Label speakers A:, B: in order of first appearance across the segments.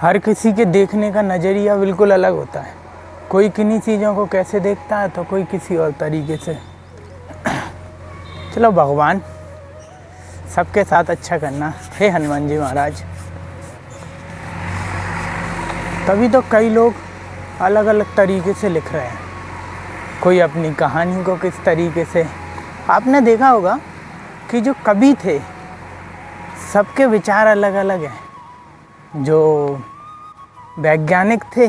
A: हर किसी के देखने का नज़रिया बिल्कुल अलग होता है। कोई किन्हीं चीज़ों को कैसे देखता है तो कोई किसी और तरीके से। चलो भगवान सबके साथ अच्छा करना। हे हनुमान जी महाराज। तभी तो कई लोग अलग अलग तरीके से लिख रहे हैं, कोई अपनी कहानी को किस तरीके से। आपने देखा होगा कि जो कवि थे सबके विचार अलग अलग हैं। जो वैज्ञानिक थे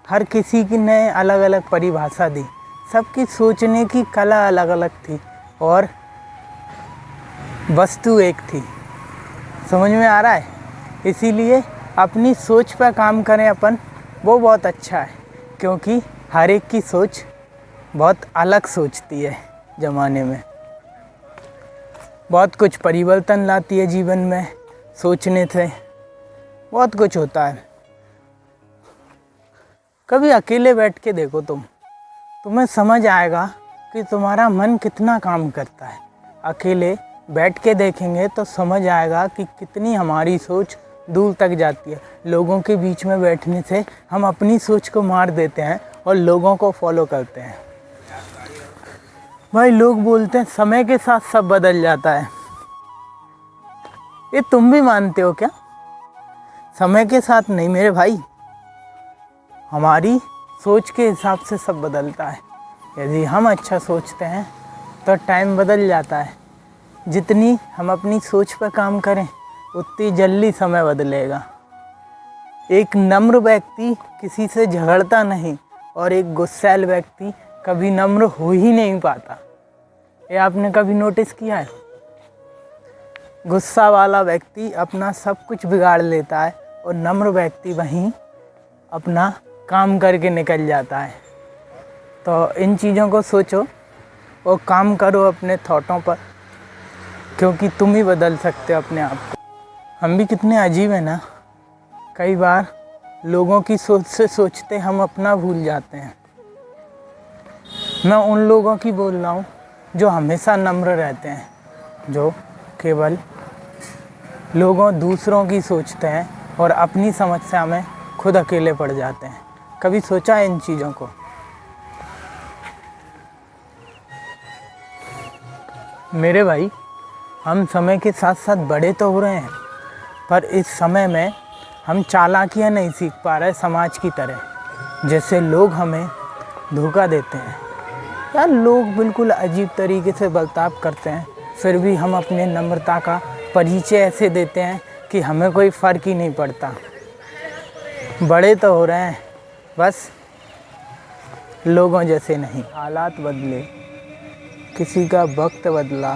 A: हर किसी की ने अलग अलग परिभाषा दी। सबकी सोचने की कला अलग अलग थी और वस्तु एक थी। समझ में आ रहा है? इसीलिए अपनी सोच पर काम करें अपन, वो बहुत अच्छा है, क्योंकि हर एक की सोच बहुत अलग सोचती है। ज़माने में बहुत कुछ परिवर्तन लाती है जीवन में। सोचने से बहुत कुछ होता है। कभी अकेले बैठ के देखो तुम्हें समझ आएगा कि तुम्हारा मन कितना काम करता है। अकेले बैठ के देखेंगे तो समझ आएगा कि कितनी हमारी सोच दूर तक जाती है। लोगों के बीच में बैठने से हम अपनी सोच को मार देते हैं और लोगों को फॉलो करते हैं। भाई लोग बोलते हैं समय के साथ सब बदल जाता है। ये तुम भी मानते हो क्या? समय के साथ नहीं मेरे भाई, हमारी सोच के हिसाब से सब बदलता है। यदि हम अच्छा सोचते हैं तो टाइम बदल जाता है। जितनी हम अपनी सोच पर काम करें उतनी जल्दी समय बदलेगा। एक नम्र व्यक्ति किसी से झगड़ता नहीं और एक गुस्सैल व्यक्ति कभी नम्र हो ही नहीं पाता। ये आपने कभी नोटिस किया है? गुस्सा वाला व्यक्ति अपना सब कुछ बिगाड़ लेता है और नम्र व्यक्ति वहीं अपना काम करके निकल जाता है। तो इन चीज़ों को सोचो और काम करो अपने थॉटों पर, क्योंकि तुम ही बदल सकते हो अपने आप को। हम भी कितने अजीब हैं ना, कई बार लोगों की सोच से सोचते हम अपना भूल जाते हैं। मैं उन लोगों की बोल रहा हूँ जो हमेशा नम्र रहते हैं, जो केवल दूसरों की सोचते हैं और अपनी समस्या में खुद अकेले पड़ जाते हैं। कभी सोचा है इन चीज़ों को? मेरे भाई, हम समय के साथ साथ बड़े तो हो रहे हैं, पर इस समय में हम चालाकियाँ नहीं सीख पा रहे समाज की तरह। जैसे लोग हमें धोखा देते हैं यार, लोग बिल्कुल अजीब तरीके से बर्ताव करते हैं, फिर भी हम अपने नम्रता का परिचय ऐसे देते हैं कि हमें कोई फ़र्क ही नहीं पड़ता। बड़े तो हो रहे हैं, बस लोगों जैसे नहीं। हालात बदले, किसी का वक्त बदला,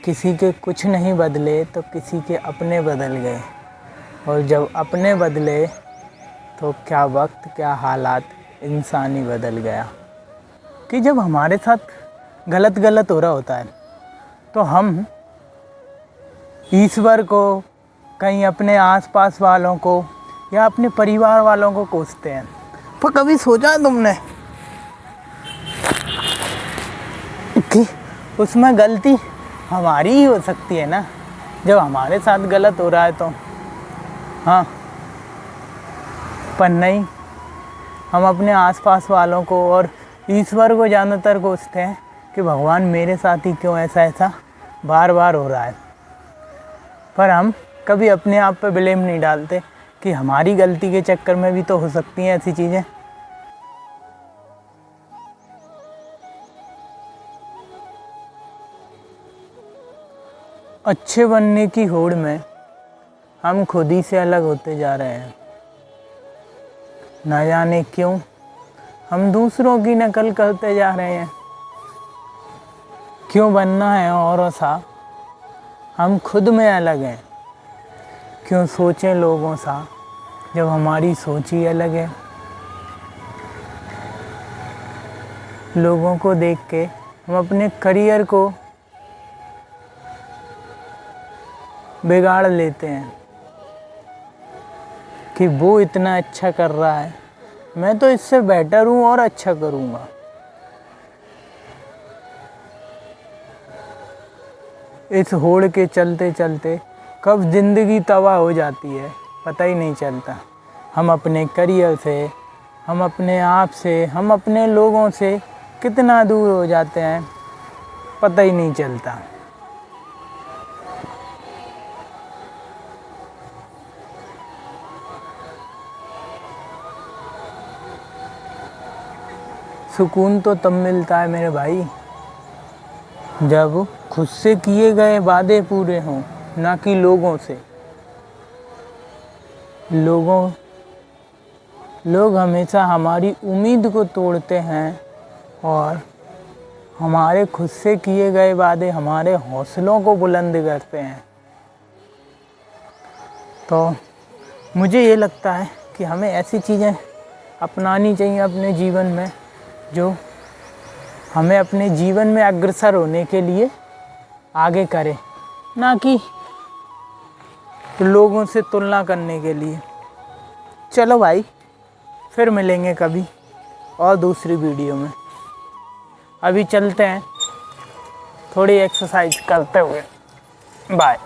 A: किसी के कुछ नहीं बदले तो किसी के अपने बदल गए। और जब अपने बदले तो क्या वक्त क्या हालात, इंसान ही बदल गया। कि जब हमारे साथ गलत हो रहा होता है तो हम ईश्वर को, कहीं अपने आसपास वालों को या अपने परिवार वालों को कोसते हैं। पर कभी सोचा है तुमने कि उसमें गलती हमारी ही हो सकती है ना? जब हमारे साथ गलत हो रहा है तो हाँ, पर नहीं, हम अपने आसपास वालों को और ईश्वर को ज़्यादातर कोसते हैं कि भगवान मेरे साथ ही क्यों ऐसा बार बार हो रहा है। पर हम कभी अपने आप पे ब्लेम नहीं डालते कि हमारी गलती के चक्कर में भी तो हो सकती हैं ऐसी चीज़ें। अच्छे बनने की होड़ में हम खुद ही से अलग होते जा रहे हैं। न जाने क्यों हम दूसरों की नकल करते जा रहे हैं। क्यों बनना है औरों सा, हम खुद में अलग हैं। क्यों सोचें लोगों सा जब हमारी सोच ही अलग है। लोगों को देख के हम अपने करियर को बिगाड़ लेते हैं कि वो इतना अच्छा कर रहा है, मैं तो इससे बेटर हूँ और अच्छा करूँगा। इस होड़ के चलते चलते कब ज़िंदगी तबाह हो जाती है पता ही नहीं चलता। हम अपने करियर से, हम अपने आप से, हम अपने लोगों से कितना दूर हो जाते हैं, पता ही नहीं चलता। सुकून तो तब मिलता है मेरे भाई जब खुद से किए गए वादे पूरे हों, ना कि लोगों से। लोग हमेशा हमारी उम्मीद को तोड़ते हैं और हमारे खुद से किए गए वादे हमारे हौसलों को बुलंद करते हैं। तो मुझे ये लगता है कि हमें ऐसी चीज़ें अपनानी चाहिए अपने जीवन में जो हमें अपने जीवन में अग्रसर होने के लिए आगे करे, ना कि लोगों से तुलना करने के लिए। चलो भाई, फिर मिलेंगे कभी और दूसरी वीडियो में। अभी चलते हैं थोड़ी एक्सरसाइज करते हुए। बाय।